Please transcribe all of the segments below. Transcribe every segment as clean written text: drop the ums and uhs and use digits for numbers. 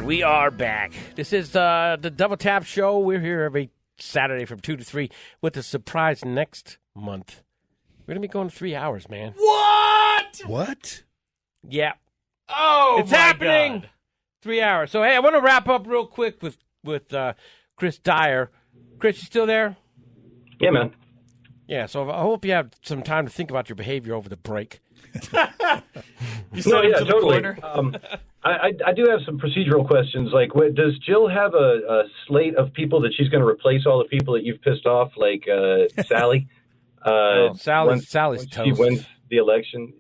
right, we are back. This is the Double Tap Show. We're here every Saturday from 2 to 3 with a surprise next month. We're going to be going 3 hours, man. What? Yeah. Oh, it's my happening. God. 3 hours. So, hey, I want to wrap up real quick with Chris Dyer. Chris, you still there? Yeah, man. Yeah, so I hope you have some time to think about your behavior over the break. You sent him to the totally. corner? I do have some procedural questions. Like, does Jill have a slate of people that she's going to replace all the people that you've pissed off, like Sally? Sally's once toast. she wins the election.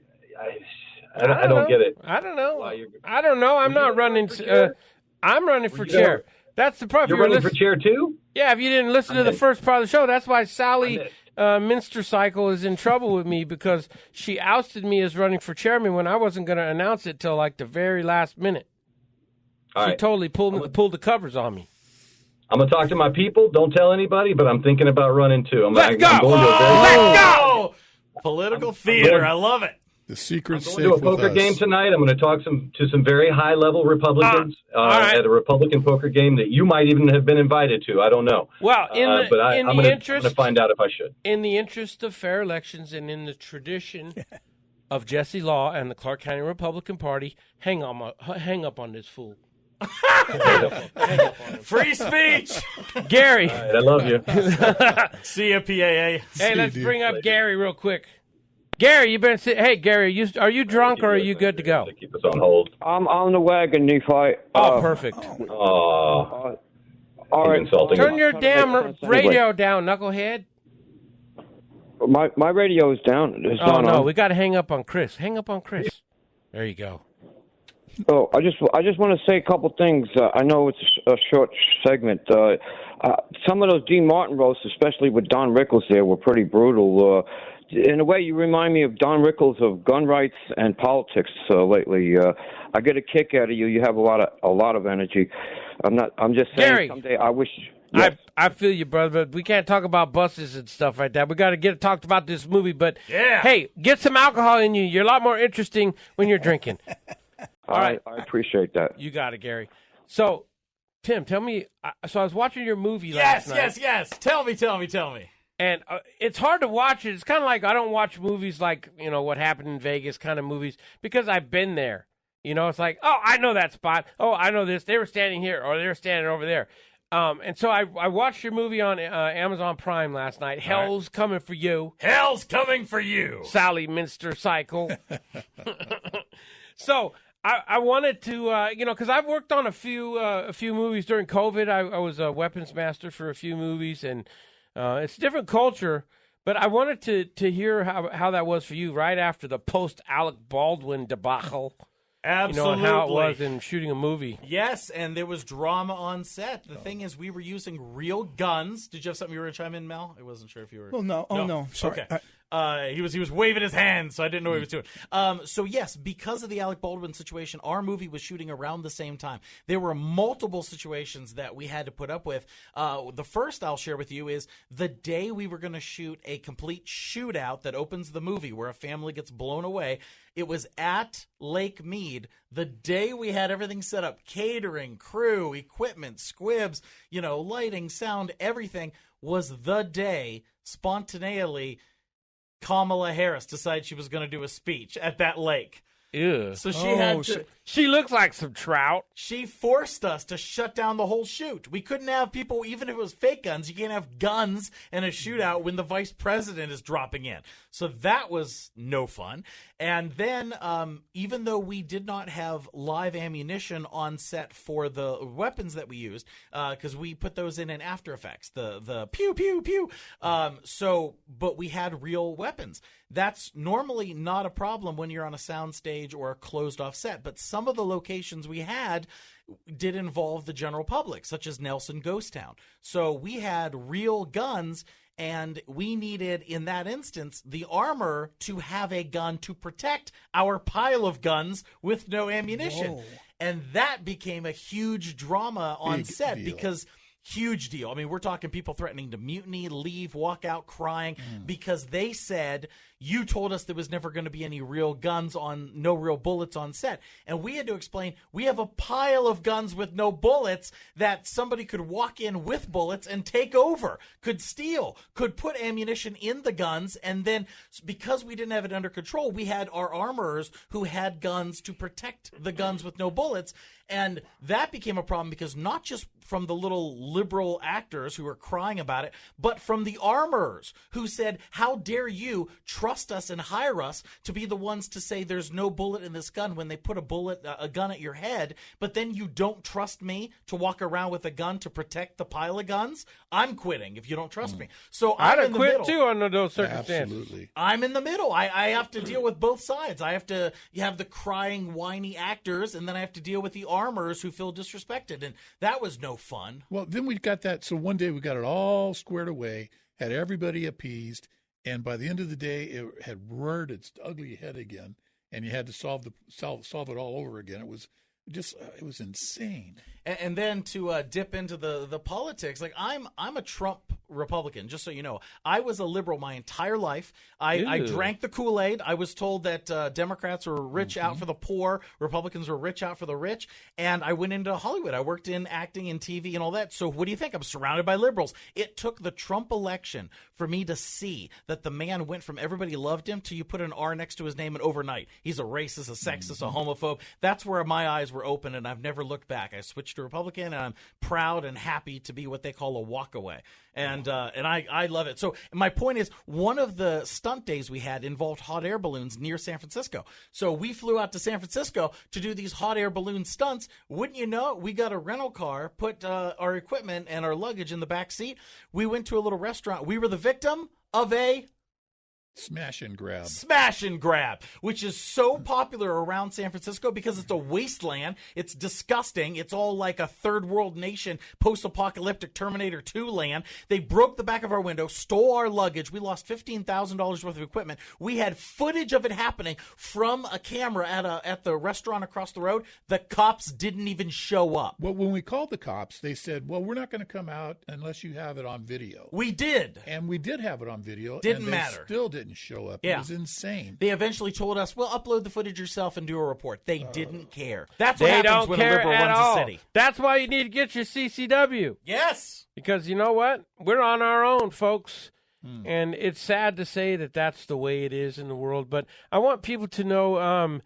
I don't get it. I don't know. I'm not running. I'm running for you chair. gonna- That's the problem. You're running for chair too? Yeah, if you didn't listen to the first part of the show, that's why Sally Minster Cycle is in trouble with me, because she ousted me as running for chairman when I wasn't going to announce it till like the very last minute. All She right. totally pulled the covers on me. I'm going to talk to my people. Don't tell anybody, but I'm thinking about running too. Let's go! I'm going to a very, Let's go! Political theater. I love it. The secret's I'm safe going to a with poker us. game tonight. I'm going to talk to some very high-level Republicans right. at a Republican poker game that you might even have been invited to. I don't know. Well, I'm going to find out if I should. In the interest of fair elections and in the tradition of Jesse Law and the Clark County Republican Party, hang up on this fool. Free speech. Gary. All right, I love you. See ya, PAA. Hey, let's bring up Gary real quick. Gary, you been hey Gary, are you drunk or are you good to go? Keep us on hold. I'm on the wagon, Nephi. Oh, perfect. All right. insulting. Turn your Trying to damn make sense radio down, knucklehead. My radio is down. It's Oh not no, on. we got to hang up on Chris. Hang up on Chris. There you go. Oh, I just want to say a couple things. I know it's a short segment. Some of those Dean Martin roasts, especially with Don Rickles there, were pretty brutal. In a way, you remind me of Don Rickles of gun rights and politics lately. I get a kick out of you. You have a lot of energy. I'm just saying. Gary, someday I wish. Yes. I feel you, brother, but we can't talk about buses and stuff like that. We got to get talked about this movie. But hey, get some alcohol in you. You're a lot more interesting when you're drinking. All right, I appreciate that. You got it, Gary. So, Tim, tell me. So I was watching your movie last night. Yes. Tell me. And it's hard to watch it. It's kind of like I don't watch movies like, What Happened in Vegas kind of movies, because I've been there. It's like, oh, I know that spot. Oh, I know this. They were standing here or they were standing over there. And so I watched your movie on Amazon Prime last night. Hell's Coming for You. Hell's coming for you. Sally Minster Cycle. So I wanted to, because I've worked on a few movies during COVID. I was a weapons master for a few movies, and it's a different culture. But I wanted to hear how that was for you right after the post-Alec Baldwin debacle. Absolutely. How it was in shooting a movie. Yes, and there was drama on set. The thing is, we were using real guns. Did you have something you were going to chime in, Mel? I wasn't sure if you were. Well, no. Oh, no. Sorry. Okay. He was waving his hand, so I didn't know what he was doing. So, yes, because of the Alec Baldwin situation, our movie was shooting around the same time. There were multiple situations that we had to put up with. The first I'll share with you is the day we were going to shoot a complete shootout that opens the movie where a family gets blown away. It was at Lake Mead. The day we had everything set up, catering, crew, equipment, squibs, lighting, sound, everything, was the day spontaneously Kamala Harris decided she was going to do a speech at that lake. Ew. So she had to. She looks like some trout. She forced us to shut down the whole shoot. We couldn't have people, even if it was fake guns. You can't have guns in a shootout when the vice president is dropping in. So that was no fun. And then, even though we did not have live ammunition on set for the weapons that we used, because we put those in After Effects, the pew pew pew. But we had real weapons. That's normally not a problem when you're on a soundstage or a closed-off set. But some of the locations we had did involve the general public, such as Nelson Ghost Town. So we had real guns, and we needed, in that instance, the armor to have a gun to protect our pile of guns with no ammunition. Whoa. And that became a huge drama on Big set deal. because Huge deal. I mean, we're talking people threatening to mutiny, leave, walk out crying because they said, you told us there was never going to be any real guns no real bullets on set. And we had to explain, we have a pile of guns with no bullets that somebody could walk in with bullets and take over, could steal, could put ammunition in the guns. And then because we didn't have it under control, we had our armorers who had guns to protect the guns with no bullets. And that became a problem because not just from the little liberal actors who were crying about it, but from the armorers who said, how dare you trust us and hire us to be the ones to say there's no bullet in this gun when they put a gun at your head, but then you don't trust me to walk around with a gun to protect the pile of guns? I'm quitting if you don't trust me. So I'd I'm have in the quit middle. too under those circumstances. Absolutely. I'm in the middle. I have to deal with both sides. You have the crying, whiny actors, and then I have to deal with the armorers who feel disrespected, and that was no fun. Well, then we got that. So one day we got it all squared away, had everybody appeased, and by the end of the day, it had reared its ugly head again, and you had to solve it all over again. It was insane. And then to dip into the politics, like I'm a Trump Republican, just so you know. I was a liberal my entire life. I drank the Kool-Aid. I was told that Democrats were rich out for the poor, Republicans were rich out for the rich, and I went into Hollywood. I worked in acting and TV and all that. So what do you think? I'm surrounded by liberals. It took the Trump election for me to see that the man went from everybody loved him to you put an R next to his name and overnight he's a racist, a sexist, a homophobe. That's where my eyes were open, and I've never looked back. I switched to Republican, and I'm proud and happy to be what they call a walkaway. And I love it. So my point is, one of the stunt days we had involved hot air balloons near San Francisco. So we flew out to San Francisco to do these hot air balloon stunts. Wouldn't you know, we got a rental car, put our equipment and our luggage in the back seat. We went to a little restaurant. We were the victim of a Smash and grab, which is so popular around San Francisco because it's a wasteland. It's disgusting. It's all like a third world nation, post-apocalyptic Terminator 2 land. They broke the back of our window, stole our luggage. We lost $15,000 worth of equipment. We had footage of it happening from a camera at the restaurant across the road. The cops didn't even show up. Well, when we called the cops, they said, well, we're not going to come out unless you have it on video. We did. And we did have it on video. Didn't and they matter. Still didn't show up. Yeah. It was insane. They eventually told us, well, upload the footage yourself and do a report. They didn't care. That's what They happens don't when a care liberal at runs all. a city. That's why you need to get your CCW. Yes. Because you know what? We're on our own, folks. And it's sad to say that that's the way it is in the world. But I want people to know,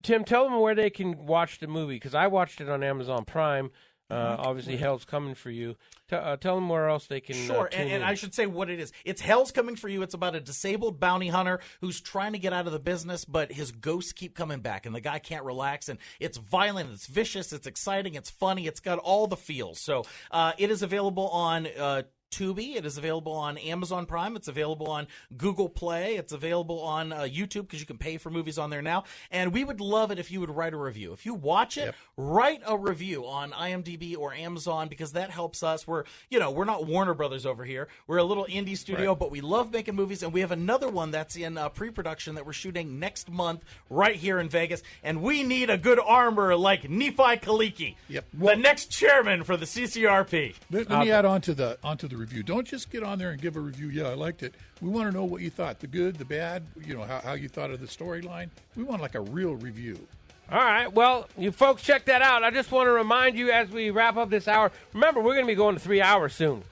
Tim, tell them where they can watch the movie. Because I watched it on Amazon Prime. Obviously, Hell's Coming for You. Tell them where else they can Sure, tune in. and I should say what it is. It's Hell's Coming for You. It's about a disabled bounty hunter who's trying to get out of the business, but his ghosts keep coming back, and the guy can't relax. And it's violent, it's vicious, it's exciting, it's funny, it's got all the feels. So it is available on Tubi. It is available on Amazon Prime. It's available on Google Play. It's available on YouTube because you can pay for movies on there now. And we would love it if you would write a review. If you watch it, write a review on IMDb or Amazon because that helps us. We're not Warner Brothers over here. We're a little indie studio, but we love making movies. And we have another one that's in pre-production that we're shooting next month right here in Vegas. And we need a good armorer like Nephi Khaliki, the next chairman for the CCRP. Let me add on to the review. Don't just get on there and give a review. Yeah, I liked it. We want to know what you thought, the good, the bad, how you thought of the storyline. We want like a real review. All right. Well, you folks check that out. I just want to remind you as we wrap up this hour, remember, we're going to be going to 3 hours soon.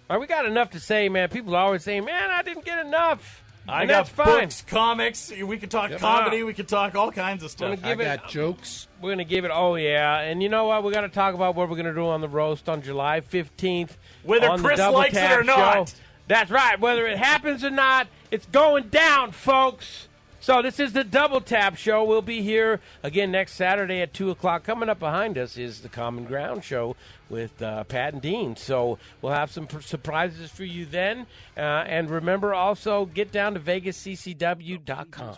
All right, we got enough to say, man. People are always saying, man, I didn't get enough. I And got that's fine. books, comics. We could talk comedy. We could talk all kinds of stuff. I got jokes. We're going to give it, and you know what? We're going to talk about what we're going to do on the roast on July 15th. Whether on Chris the Double likes it Tap or not. Show. That's right. Whether it happens or not, it's going down, folks. So this is the Double Tap Show. We'll be here again next Saturday at 2 o'clock. Coming up behind us is the Common Ground Show with Pat and Dean. So we'll have some surprises for you then. And remember, also, get down to VegasCCW.com.